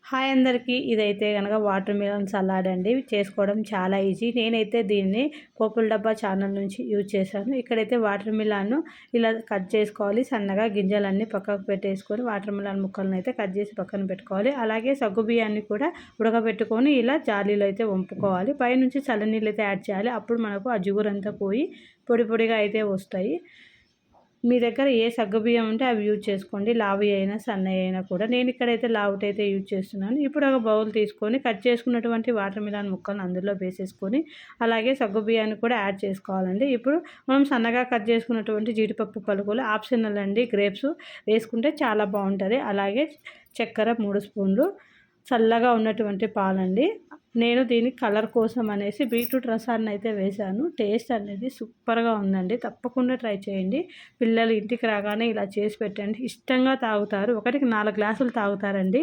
Hi అందరికీ. ఇదైతే గనక వాటర్ మిలన్ సలాడ్ అండి. చేసుకోవడం చాలా ఈజీ. నేనైతే దీన్ని పోపుల డబ్బా ఛానల్ నుంచి యూజ్ చేశాను. ఇక్కడైతే వాటర్ మిలన్ను ఇలా కట్ చేసుకోవాలి. సన్నగా గింజలన్నీ పక్కకు పెట్టేసుకొని వాటర్ మిలన్ ముక్కలను అయితే కట్ చేసి పక్కన పెట్టుకోవాలి. అలాగే సగ్గుబియ్యాన్ని కూడా ఉడకబెట్టుకొని ఇలా జాలీలో అయితే వంపుకోవాలి. పైనుంచి చల్లనీళ్ళు అయితే యాడ్ చేయాలి. అప్పుడు మనకు ఆ జిగురంతా పోయి పొడి పొడిగా అయితే వస్తాయి. మీ దగ్గర ఏ సగ్గుబియ్యం ఉంటే అవి యూజ్ చేసుకోండి. లావువి అయినా సన్నవి అయినా కూడా. నేను ఇక్కడైతే లావుటైతే యూజ్ చేస్తున్నాను. ఇప్పుడు ఒక బౌల్ తీసుకొని కట్ చేసుకున్నటువంటి వాటర్ మిలన్ ముక్కలను అందులో వేసేసుకొని అలాగే సగ్గుబియ్యాన్ని కూడా యాడ్ చేసుకోవాలండి. ఇప్పుడు మనం సన్నగా కట్ చేసుకున్నటువంటి జీడిపప్పు పలుకులు ఆప్షనల్ అండి. గ్రేప్స్ వేసుకుంటే చాలా బాగుంటుంది. అలాగే చక్కెర 3 స్పూన్లు, చల్లగా ఉన్నటువంటి పాలండి. నేను దీని కలర్ కోసం అనేసి బీట్రూట్ రసాన్ని అయితే వేశాను. టేస్ట్ అనేది సూపర్గా ఉందండి. తప్పకుండా ట్రై చేయండి. పిల్లలు ఇంటికి రాగానే ఇలా చేసి పెట్టండి. ఇష్టంగా తాగుతారు. ఒకటికి 4 గ్లాసులు తాగుతారండి.